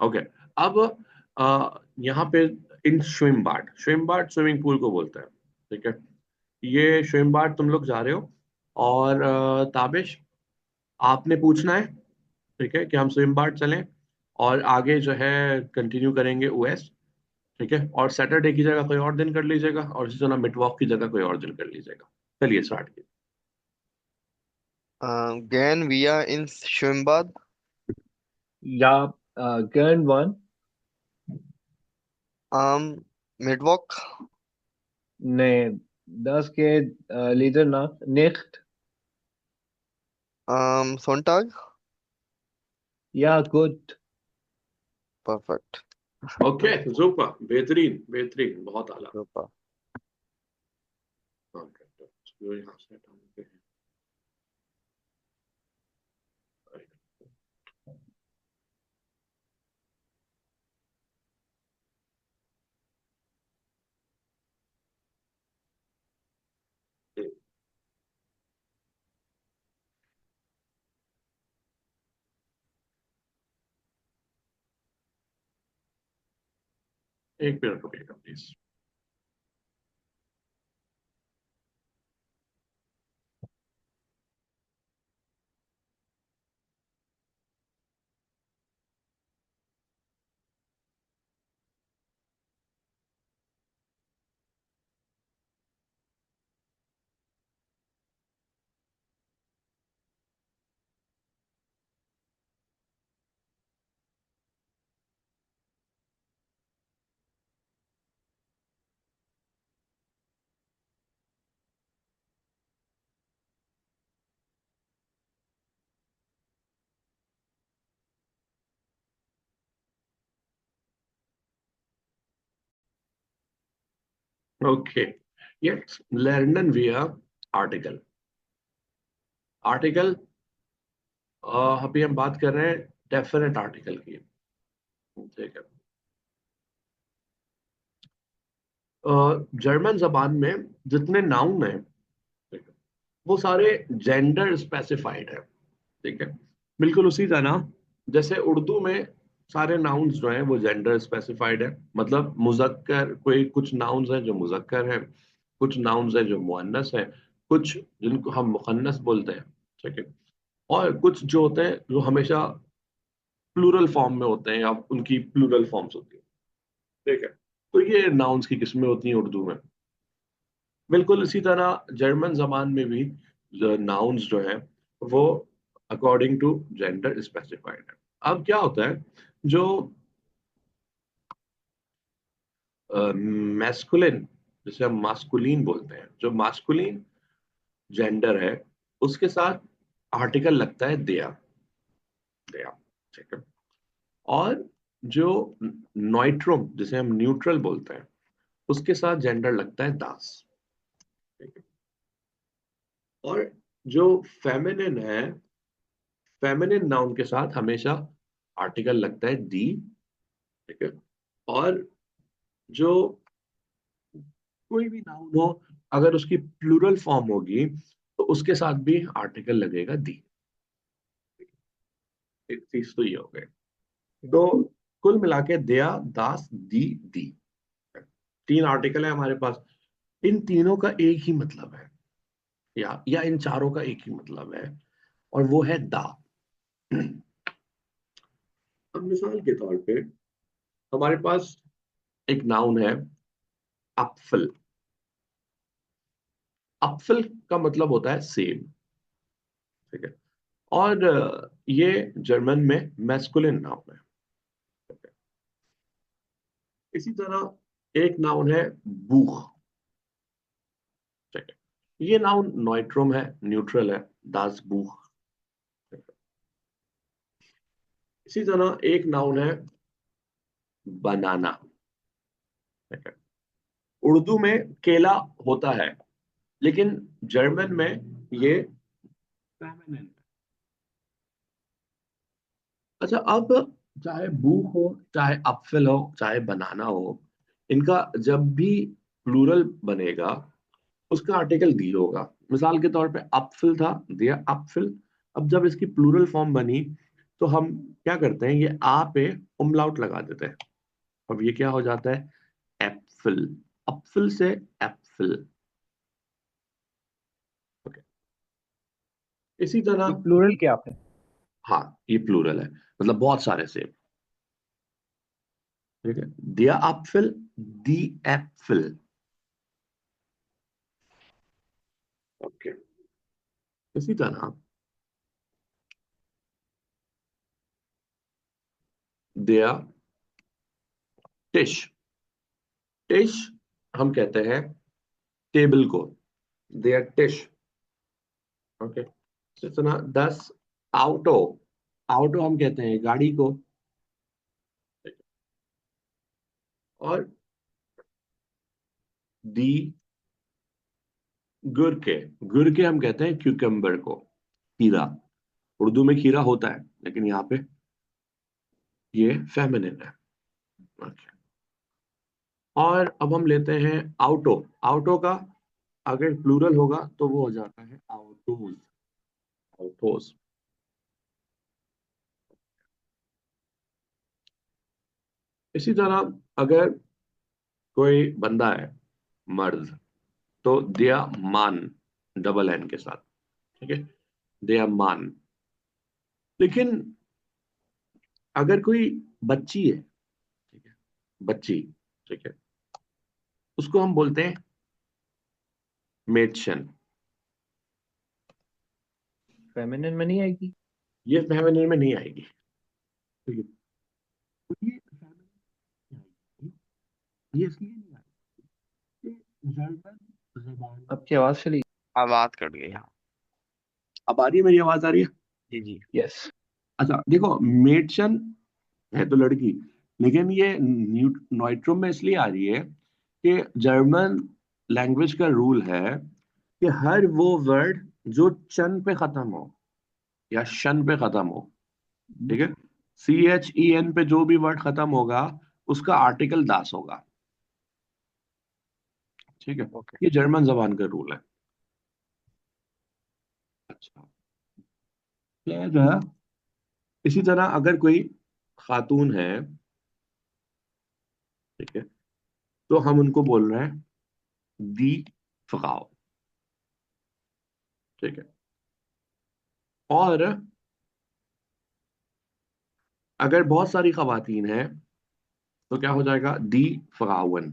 Speaker 1: Okay. अब यहाँ पे इन स्विम बाट स्विमिंग पूल को बोलते हैं। ठीक है, ये स्विम बाट तुम लोग जा रहे हो, और ताबिश, आपने पूछना है, ठीक है, कि हम स्विम बाट चलें, और आगे जो है कंटिन्यू करेंगे ओएस। ठीक है, और सैटरडे की जगह कोई और दिन कर लीजिएगा, और इसी तरह मिडवॉक की जगह कोई और दिन कर लीजिएगा। चलिए स्टार्ट कीजिए।
Speaker 2: Gehen wir ins Schwimmbad?
Speaker 3: Ja, gern wann?
Speaker 2: Am Mittwoch?
Speaker 3: Nee, das geht leider nicht.
Speaker 2: Am Sonntag?
Speaker 3: Ja, gut.
Speaker 2: Perfekt.
Speaker 1: Okay, super, बेहतरीन बेहतरीन, बहुत आला।
Speaker 2: Super.
Speaker 1: ओके, तो यहाँ से हटाते हैं। एक मिनट रुकिएगा प्लीज। ओके, यस, लर्नन विया आर्टिकल। आर्टिकल, अभी हम बात कर रहे हैं डेफिनेट आर्टिकल की। ठीक है, जर्मन जबान में जितने नाउन हैं, ठीक है, वो सारे जेंडर स्पेसिफाइड है। ठीक है, बिल्कुल उसी तरह जैसे उर्दू में सारे नाउन्स जो हैं वो जेंडर स्पेसिफाइड है। मतलब मुजक्कर, कोई कुछ नाउन्स हैं जो मुजक्कर हैं, कुछ नाउन्स हैं जो मुअन्नस हैं, कुछ जिनको हम मुखन्नस बोलते हैं। ठीक है, और कुछ जो होते हैं जो हमेशा प्लूरल फॉर्म में होते हैं, या उनकी प्लूरल फॉर्म्स होती है। ठीक है, तो ये नाउन्स की किस्में होती हैं उर्दू में। बिल्कुल इसी तरह जर्मन जबान में भी नाउन्स जो है वो अकॉर्डिंग टू जेंडर स्पेसिफाइड है। अब क्या होता है, जो मैस्कुलिन, जिसे हम मास्कुलिन बोलते हैं, जो मास्कुलिन जेंडर है, उसके साथ आर्टिकल लगता है दिया। दिया, ठीक है। और जो नॉइट्रोम, जिसे हम न्यूट्रल बोलते हैं, उसके साथ जेंडर लगता है दास। ठीक है, और जो फेमिनिन है, फेमिनिन नाउन के साथ हमेशा आर्टिकल लगता है दी। ठीक है, और जो कोई भी नाउन हो, अगर उसकी प्लूरल फॉर्म होगी तो उसके साथ भी आर्टिकल लगेगा दी। एक चीज तो ये हो गई। तो कुल मिला के दया, दास, दी। तीन आर्टिकल है हमारे पास। इन तीनों का एक ही मतलब है, या इन चारों का एक ही मतलब है, और वो है दा। अब मिसाल के तौर पे हमारे पास एक नाउन है अपफल। अपफल का मतलब होता है सेब। ठीक है, और ये जर्मन में मैस्कुलिन नाउन है। ठीक है? इसी तरह एक नाउन है बूख। ठीक है, ये नाउन नॉइट्रोम है, न्यूट्रल है, दास बूख। ठीक है? इसी तरह एक नाउन है बनाना। ठीक है, उर्दू में केला होता है, लेकिन जर्मन में ये फेमिनिन है। अच्छा, अब चाहे बुक हो, चाहे अपफल हो, चाहे बनाना हो, इनका जब भी प्लूरल बनेगा उसका आर्टिकल दी होगा। मिसाल के तौर पे अपफल था, दिया अपफल। अब जब इसकी प्लूरल फॉर्म बनी तो हम क्या करते हैं, ये आ पे उमलाउट लगा देते हैं। अब ये क्या हो जाता है, एप्फल। अपफल से एप्फल। ओके, इसी
Speaker 3: ये
Speaker 1: तरह।
Speaker 3: प्लूरल क्या है?
Speaker 1: हाँ, ये प्लूरल है, मतलब बहुत सारे से। ठीक है, दिया अपफल, दी एप्फल। ओके, इसी तरह दिया टिश। टिश हम कहते हैं टेबल को, दिया टिश। ओके, इतना 10 ऑटो। ऑटो हम कहते हैं गाड़ी को। और दी गुरके। गुरके हम कहते हैं क्यूकम्बर को, खीरा। उर्दू में खीरा होता है, लेकिन यहाँ पे ये फेमिनिन है। Okay. और अब हम लेते हैं आउटो। आउटो का अगर प्लूरल होगा तो वो हो जाता है आउटोज। आउटोज। इसी तरह अगर कोई बंदा है, मर्द, तो दिया मान, डबल एन के साथ। ठीक है, दिया मान। लेकिन अगर कोई बच्ची है, ठीक है, बच्ची, ठीक है, उसको हम बोलते हैं मेडशन।
Speaker 3: फेमिनिन में नहीं आएगी?
Speaker 1: ये फेमिनिन में नहीं आएगी। ठीक है, तो ये feminine नहीं आएगी। ये इसलिए नहीं आएगी, ये जर्मन जबान।
Speaker 3: आपकी आवाज चली।
Speaker 2: आवाज कट गई, हाँ।
Speaker 1: अब आ रही है, मेरी आवाज आ रही है?
Speaker 2: जी जी।
Speaker 3: यस।
Speaker 1: अच्छा देखो, मेडशन है तो लड़की, लेकिन ये नॉइट्रोम में इसलिए आ रही है कि जर्मन लैंग्वेज का रूल है कि हर वो वर्ड जो चन पे खत्म हो या शन पे खत्म हो, ठीक है, CHEN पे जो भी वर्ड खत्म होगा उसका आर्टिकल दास होगा। ठीक है,
Speaker 2: ओके।
Speaker 1: ये जर्मन जबान का रूल है। अच्छा, फिर इसी तरह अगर कोई खातून है, ठीक है, तो हम उनको बोल रहे हैं दी फगाओ। ठीक है, और अगर बहुत सारी खवातीन हैं तो क्या हो जाएगा, दी फगावन।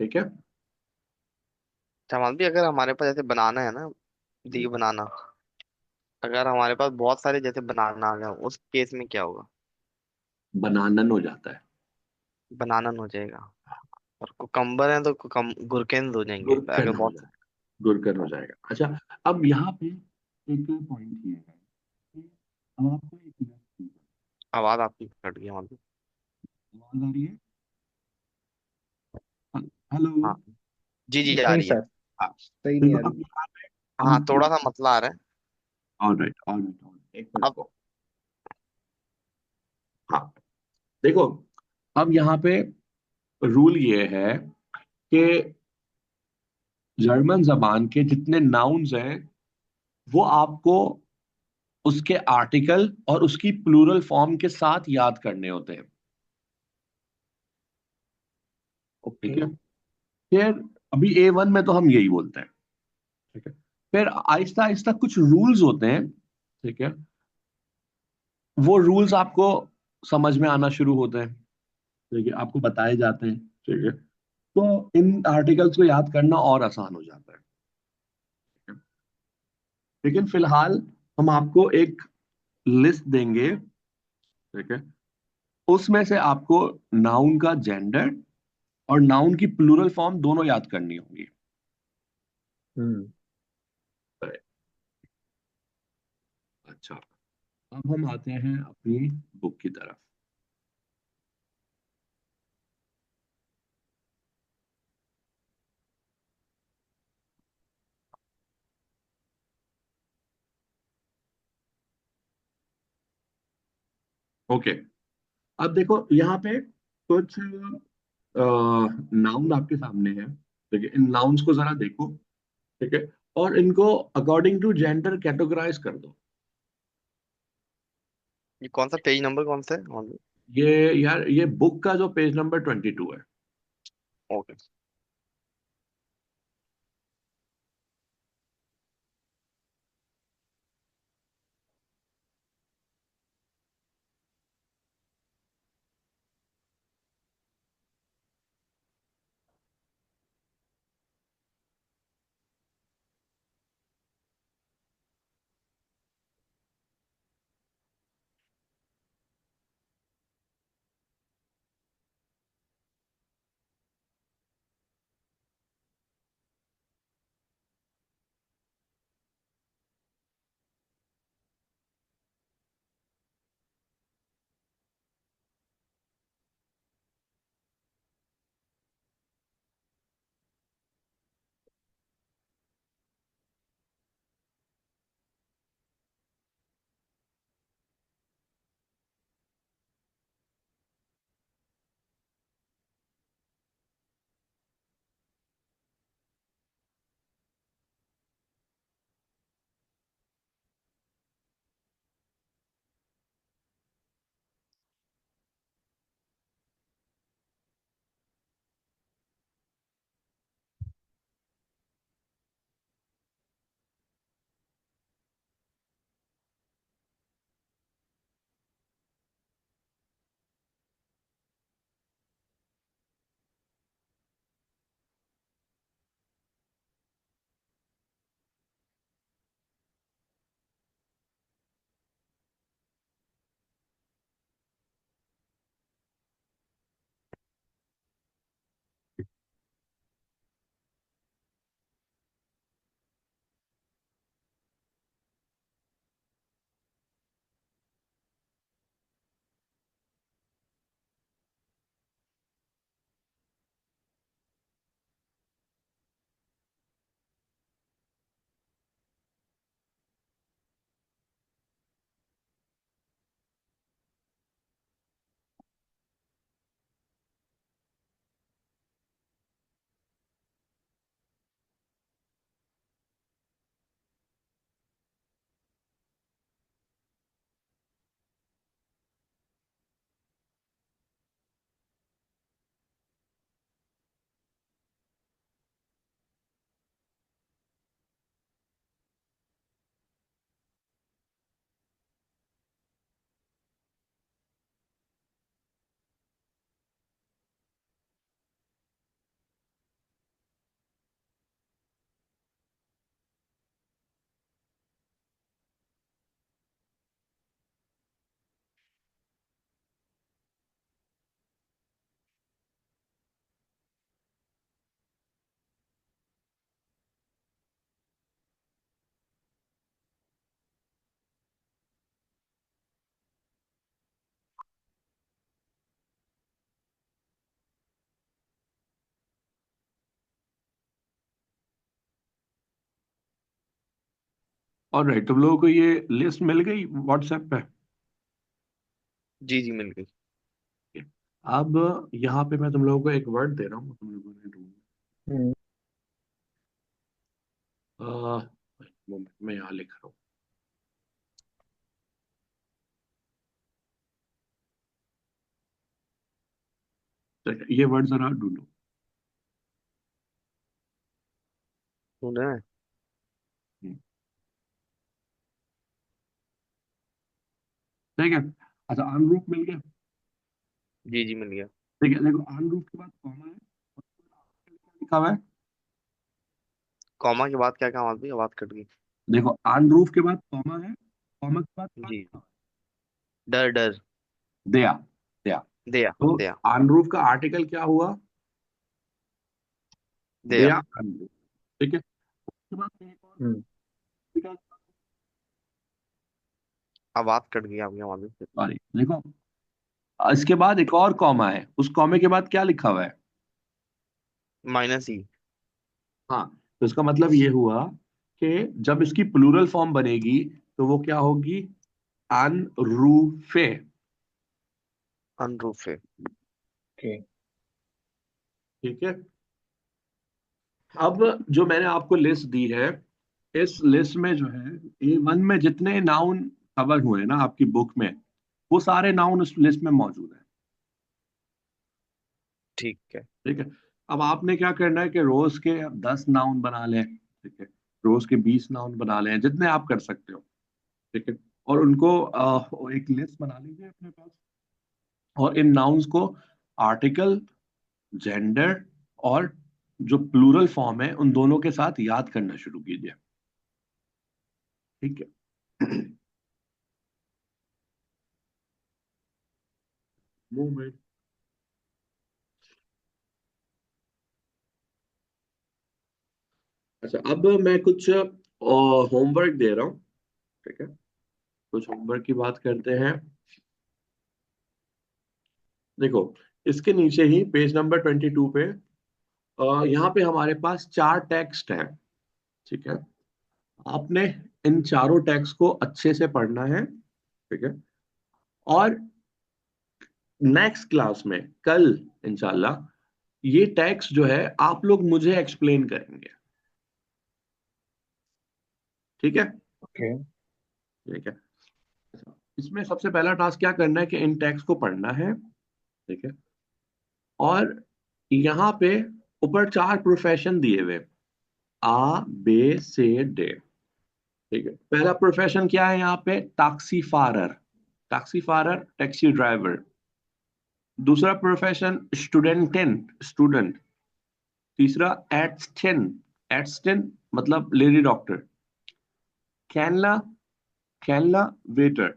Speaker 1: ठीक है।
Speaker 2: जमाल भी, अगर हमारे पास जैसे बनाना है ना, दी बनाना, अगर हमारे पास बहुत सारे जैसे बनाना आ गया, उस केस में क्या होगा?
Speaker 1: बनानन हो जाता है।
Speaker 2: बनानन हो जाएगा। और कुकम्बर है तो गुरकेंद हो जाएंगे
Speaker 1: गुरकन
Speaker 2: अगर
Speaker 1: हो
Speaker 2: बहुत।
Speaker 1: जाएगा। गुरकन हो जाएगा। अच्छा, अब यहाँ पे एक पॉइंट ये है कि अब आपको एक मिनट की
Speaker 2: आवाज आपकी कट गई मतलब।
Speaker 1: आवाज आ रही है? हेलो।
Speaker 2: हाँ, जी जी आ
Speaker 3: नहीं
Speaker 2: रही है।
Speaker 3: सर,
Speaker 1: हाँ,
Speaker 3: सही नहीं
Speaker 1: देखो
Speaker 3: आ रही।
Speaker 1: अब यहाँ पे
Speaker 2: हाँ,
Speaker 1: हम
Speaker 2: थोड़ा सा मसला आ रहा है।
Speaker 1: ऑलराइट, ऑलराइट, एक मिनट
Speaker 2: अब
Speaker 1: को। हाँ, देखो, अब यहाँ पे रूल ये है कि जर्मन जबान के जितने नाउन्स हैं वो आपको उसके आर्टिकल और उसकी प्लूरल फॉर्म के साथ याद करने होते हैं। ठीक
Speaker 3: ओके।
Speaker 1: है, फिर अभी A1 में तो हम यही बोलते हैं। ठीक है, फिर आहिस्ता आहिस्ता कुछ रूल्स होते हैं। ठीक है, वो रूल्स आपको समझ में आना शुरू होते हैं। ठीक है, आपको बताए जाते हैं। ठीक है, तो इन आर्टिकल्स को याद करना और आसान हो जाता है। ठीक है? लेकिन फिलहाल हम आपको एक लिस्ट देंगे। ठीक है, उसमें से आपको नाउन का जेंडर और नाउन की प्लूरल फॉर्म दोनों याद करनी होंगी।
Speaker 3: हम्म।
Speaker 1: अच्छा, अब हम आते हैं अपनी बुक की तरफ। ओके, अब देखो यहाँ पे कुछ नाउन आपके सामने है। ठीक है, इन नाउन्स को जरा देखो। ठीक है, और इनको अकॉर्डिंग टू जेंडर कैटेगराइज कर दो।
Speaker 2: ये कौन सा पेज नंबर कौन सा है?
Speaker 1: ये यार, ये बुक का जो पेज नंबर 22 है।
Speaker 2: ओके।
Speaker 1: और राइट, तुम लोगों को ये लिस्ट मिल गई व्हाट्सएप पे?
Speaker 2: जी जी, मिल गई।
Speaker 1: अब यहाँ पे मैं तुम लोगों को एक वर्ड दे रहा हूँ, तुम लोगों ने
Speaker 3: हम्म।
Speaker 1: ढूंढना। मोमेंट, मैं यहाँ लिख रहा हूँ। तो ये वर्ड जरा ढूंढो।
Speaker 2: ढूंढना है।
Speaker 1: हम्म, ठीक है। अच्छा, अनरूफ मिल गया।
Speaker 2: जी जी, मिल गया।
Speaker 1: ठीक है, देखो अनरूफ के बाद कॉमा है, और क्या लिखा हुआ है?
Speaker 2: कॉमा के बाद क्या काम आती है? आवाज कट गई।
Speaker 1: देखो अनरूफ के बाद कॉमा है, कॉमा के बाद क्या
Speaker 2: जी।
Speaker 1: लिखा हुआ
Speaker 2: डर डर।
Speaker 1: है? दया। दया।
Speaker 2: दया
Speaker 1: तो
Speaker 2: दया।
Speaker 1: अनरूफ का आर्टिकल क्या हुआ?
Speaker 2: दया।
Speaker 1: दया अनरूफ। ठीक है, उसके बाद एक और
Speaker 3: हम्म।
Speaker 2: आवाज कट गई आपकी, आवाज फिर।
Speaker 1: सॉरी, देखो इसके बाद एक और कॉमा है, उस कॉमे के बाद क्या लिखा हुआ है?
Speaker 2: -ई।
Speaker 1: हाँ, तो इसका मतलब ये हुआ कि जब इसकी प्लूरल फॉर्म बनेगी तो वो क्या होगी? अनरूफे।
Speaker 2: अनरूफे।
Speaker 3: ओके।
Speaker 1: ठीक है। अब जो मैंने आपको लिस्ट दी है, इस लिस्ट में जो है A1 में जितने नाउन कवर हुए हैं ना आपकी बुक में, वो सारे नाउन उस लिस्ट में मौजूद हैं।
Speaker 2: ठीक है।
Speaker 1: ठीक है। अब आपने क्या करना है कि रोज के 10 नाउन बना लें। ठीक है। रोज के 20 नाउन बना लें, जितने आप कर सकते हो। ठीक है। और उनको एक लिस्ट बना लीजिए अपने पास। और इन नाउन्स को आर्टिकल, जेंडर और जो प्लूरल फॉर्म है उन दोनों के साथ याद करना शुरू कीजिए। ठीक है। मूवमेंट। अच्छा, अब मैं कुछ होमवर्क दे रहा हूँ। ठीक है। कुछ होमवर्क की बात करते हैं। देखो, इसके नीचे ही पेज नंबर 22 पे यहाँ पे हमारे पास 4 टेक्स्ट हैं। ठीक है। आपने इन चारों टेक्स्ट को अच्छे से पढ़ना है। ठीक है। और नेक्स्ट क्लास में कल इंशाल्लाह ये टेक्स्ट जो है आप लोग मुझे एक्सप्लेन करेंगे। ठीक है।
Speaker 3: ओके।
Speaker 1: ठीक है। इसमें सबसे पहला टास्क क्या करना है कि इन टेक्स्ट को पढ़ना है। ठीक है। और यहाँ पे ऊपर 4 प्रोफेशन दिए हुए, आ बे से डे। ठीक है। पहला प्रोफेशन क्या है यहाँ पे? टैक्सी फारर। टैक्सी फारर, टैक्सी ड्राइवर। दूसरा प्रोफेशन स्टूडेंटेन, स्टूडेंट। तीसरा एड्स्टेन, एड्स्टेन मतलब लेडी डॉक्टर। कैनला, कैनला वेटर।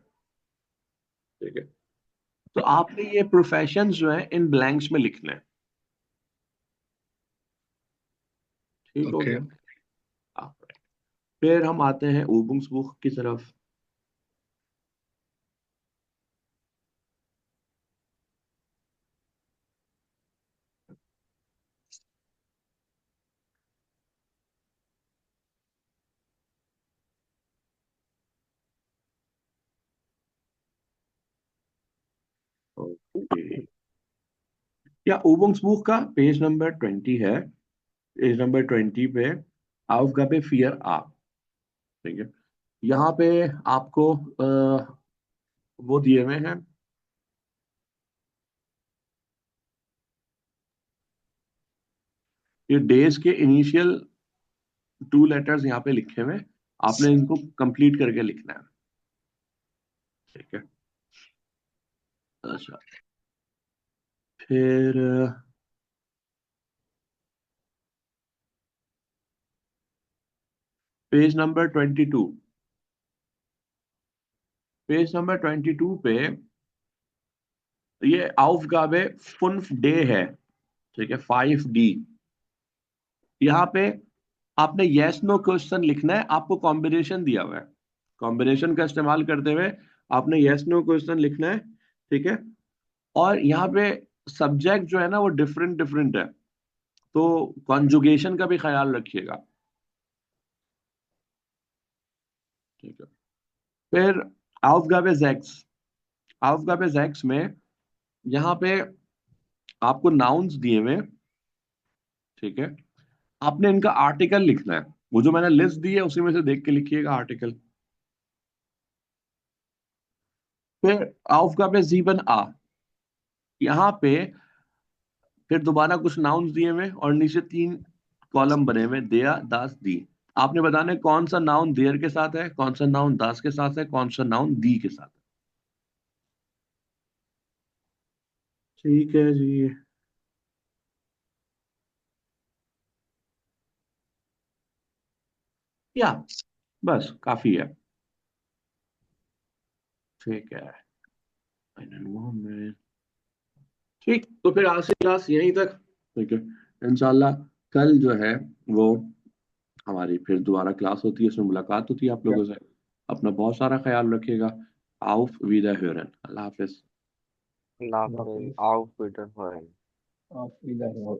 Speaker 1: ठीक है। तो आपने ये प्रोफेशन जो है इन ब्लैंक्स में लिखना है। ठीक हो
Speaker 3: ओके।
Speaker 1: गया। फिर हम आते हैं ओबुंग्सबुक की तरफ। ओके। या ओबुंग्सबुक का पेज नंबर 20 है। पेज नंबर 20 पे Aufgabe 4a। ठीक है। यहाँ पे आपको वो दिए हुए हैं, ये डेज के इनिशियल 2 लेटर्स यहाँ पे लिखे हुए हैं। आपने इनको कंप्लीट करके लिखना है। ठीक है। अच्छा, फिर पेज नंबर 22। पेज नंबर 22 पे ये Aufgabe 5D है। ठीक है, 5D। यहाँ पे आपने यस नो क्वेश्चन लिखना है। आपको कॉम्बिनेशन दिया हुआ है, कॉम्बिनेशन का इस्तेमाल करते हुए आपने यस नो क्वेश्चन लिखना है। ठीक है। और यहाँ पे सब्जेक्ट जो है ना वो डिफरेंट डिफरेंट है, तो कॉन्जुगेशन का भी ख्याल रखिएगा। ठीक है। फिर Aufgabe 6। Aufgabe 6 में यहाँ पे आपको नाउन्स दिए हुए। ठीक है। आपने इनका आर्टिकल लिखना है। वो जो मैंने लिस्ट दी है उसी में से देख के लिखिएगा आर्टिकल। फिर Aufgabe 7a। यहाँ पे फिर दोबारा कुछ नाउन्स दिए हुए और नीचे 3 कॉलम बने हुए, देया, दास, दी। आपने बताना है कौन सा नाउन देयर के साथ है, कौन सा नाउन दास के साथ है, कौन सा नाउन दी के साथ है। ठीक है जी। या बस काफी है। ठीक है। ठीक, तो फिर आज से क्लास यहीं तक। ठीक है। इंशाल्लाह कल जो है वो हमारी फिर दोबारा क्लास होती है, उसमें मुलाकात होती है आप लोगों से। अपना बहुत सारा ख्याल रखिएगा। आउफ विदा hören। अल्लाह हाफिज।
Speaker 2: अल्लाह
Speaker 3: अल्लाह
Speaker 2: हाफिज।
Speaker 3: हाफिज़।
Speaker 2: आओ पीटर।
Speaker 3: आप इधर हो।